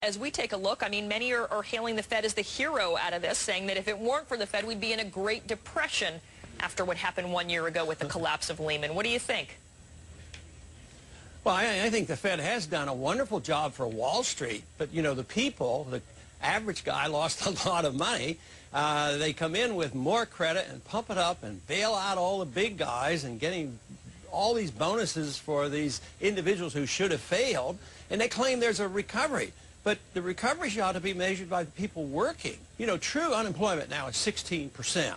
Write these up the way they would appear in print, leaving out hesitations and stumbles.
As we take a look, I mean, many are hailing the Fed as the hero out of this, saying that if it weren't for the Fed, we'd be in a Great Depression after what happened 1 year ago with the collapse of Lehman. What do you think? Well, I think the Fed has done a wonderful job for Wall Street, but, you know, the people, the average guy lost a lot of money. They come in with more credit and pump it up and bail out all the big guys and getting all these bonuses for these individuals who should have failed, and they claim there's a recovery. But the recovery ought to be measured by the people working. You know, true unemployment now is 16%.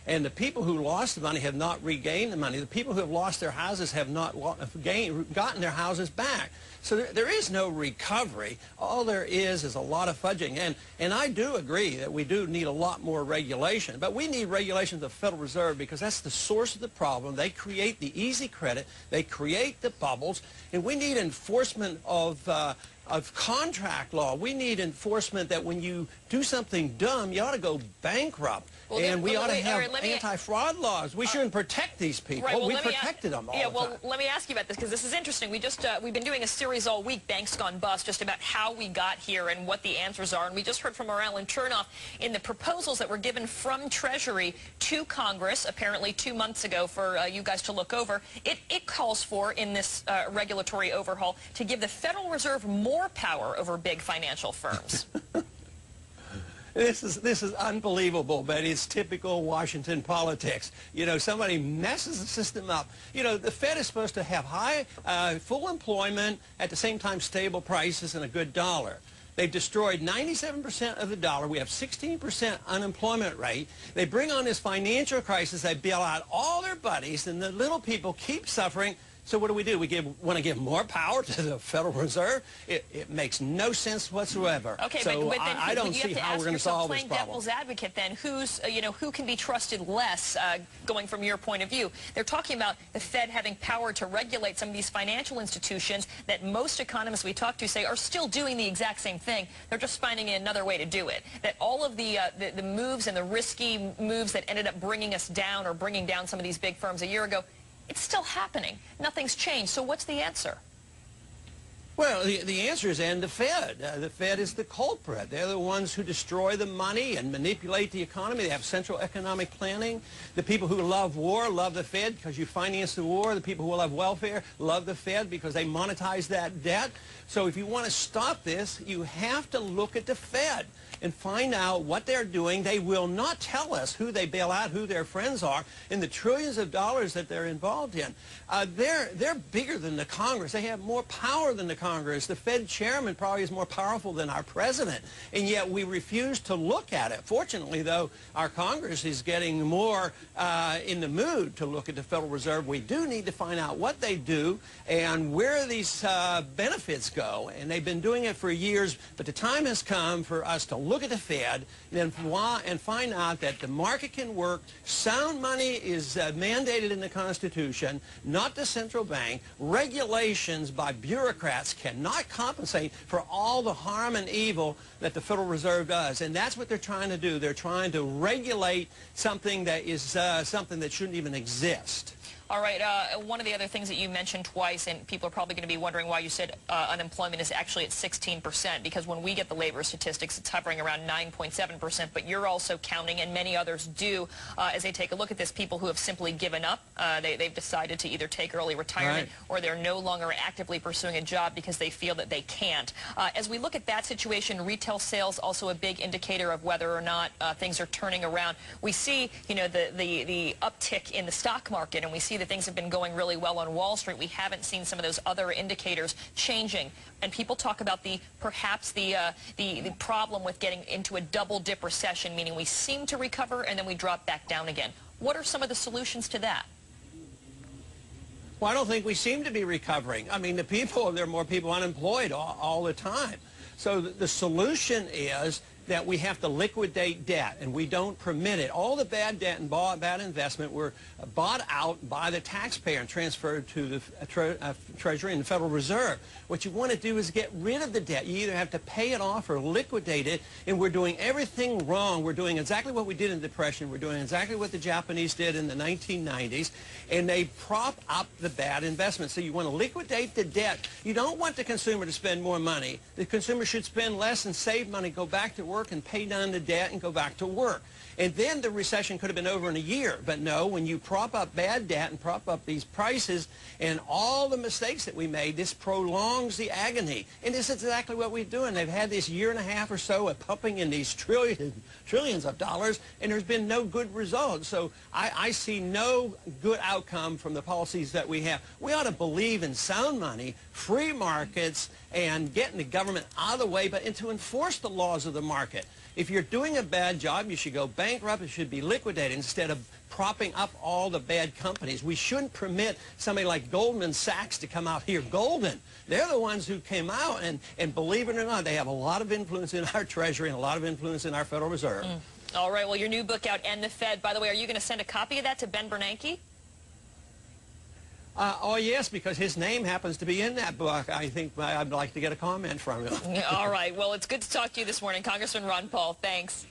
And the people who lost the money have not regained the money. The people who have lost their houses have not gotten their houses back. So there is no recovery. All there is a lot of fudging. And I do agree that we do need a lot more regulation. But we need regulation of the Federal Reserve because that's the source of the problem. They create the easy credit. They create the bubbles. And we need enforcement of contract law. We need enforcement that when you do something dumb, you ought to go bankrupt. Well, and we ought to have anti-fraud laws. We shouldn't protect these people. Right, well, we protected them all the time. Well, let me ask you about this because this is interesting. We've been doing a series all week, Banks Gone Bust, just about how we got here and what the answers are. And we just heard from Alan Chernoff in the proposals that were given from Treasury to Congress, apparently 2 months ago, for you guys to look over. It calls for, in this regulatory overhaul, to give the Federal Reserve more power over big financial firms. This is unbelievable, but it's typical Washington politics. You know, somebody messes the system up. You know, the Fed is supposed to have high, full employment, at the same time stable prices and a good dollar. They've destroyed 97% of the dollar. We have 16% unemployment rate. They bring on this financial crisis. They bail out all their buddies, and the little people keep suffering. So what do? We want to give more power to the Federal Reserve? It makes no sense whatsoever. Okay, so but then I don't see how we're going to solve this problem. Devil's advocate, then, who can be trusted less, going from your point of view? They're talking about the Fed having power to regulate some of these financial institutions that most economists we talk to say are still doing the exact same thing. They're just finding another way to do it. That all of the moves and the risky moves that ended up bringing us down or bringing down some of these big firms a year ago, it's still happening. Nothing's changed. So what's the answer? Well, the answer is end the Fed. The Fed is the culprit. They're the ones who destroy the money and manipulate the economy. They have central economic planning. The people who love war love the Fed because you finance the war. The people who love welfare love the Fed because they monetize that debt. So if you want to stop this, you have to look at the Fed and find out what they're doing. They will not tell us who they bail out, who their friends are, and the trillions of dollars that they're involved in. They're bigger than the Congress. They have more power than the Congress. The Fed chairman probably is more powerful than our president, and yet we refuse to look at it. Fortunately, though, our Congress is getting more in the mood to look at the Federal Reserve. We do need to find out what they do and where these benefits go, and they've been doing it for years, but the time has come for us to look at the Fed and find out that the market can work. Sound money is mandated in the Constitution, not the central bank. Regulations by bureaucrats cannot compensate for all the harm and evil that the Federal Reserve does, and that's what they're trying to do. They're trying to regulate something that is something that shouldn't even exist. All right, one of the other things that you mentioned twice, and people are probably going to be wondering why you said unemployment is actually at 16%, because when we get the labor statistics, it's hovering around 9.7%, but you're also counting, and many others do, as they take a look at this, people who have simply given up. They've decided to either take early retirement or they're no longer actively pursuing a job because they feel that they can't. As we look at that situation, retail sales also a big indicator of whether or not things are turning around. We see, you know, the uptick in the stock market, and we see that things have been going really well on Wall Street. We haven't seen some of those other indicators changing. And people talk about perhaps the problem with getting into a double-dip recession, meaning we seem to recover and then we drop back down again. What are some of the solutions to that? Well, I don't think we seem to be recovering. I mean, there are more people unemployed all the time. So the solution is that we have to liquidate debt, and we don't permit it. All the bad debt and bad investment were bought out by the taxpayer and transferred to the Treasury and the Federal Reserve. What you want to do is get rid of the debt. You either have to pay it off or liquidate it, and we're doing everything wrong. We're doing exactly what we did in the Depression. We're doing exactly what the Japanese did in the 1990s, and they prop up the bad investments. So you want to liquidate the debt. You don't want the consumer to spend more money. The consumer should spend less and save money, go back to work and pay down the debt and go back to work. And then the recession could have been over in a year. But no, when you prop up bad debt and prop up these prices and all the mistakes that we made, this prolongs the agony. And this is exactly what we're doing. They've had this year and a half or so of pumping in these trillions of dollars, and there's been no good results. So I see no good outcome from the policies that we have. We ought to believe in sound money, free markets, and getting the government out of the way, but to enforce the laws of the market. If you're doing a bad job, you should go bankrupt. It should be liquidated instead of propping up all the bad companies. We shouldn't permit somebody like Goldman Sachs to come out here. Goldman, they're the ones who came out, and believe it or not, they have a lot of influence in our Treasury and a lot of influence in our Federal Reserve. All right, well, your new book out, End the Fed. By the way, are you going to send a copy of that to Ben Bernanke? Oh, yes, because his name happens to be in that book. I think I'd like to get a comment from him. All right. Well, it's good to talk to you this morning. Congressman Ron Paul, thanks.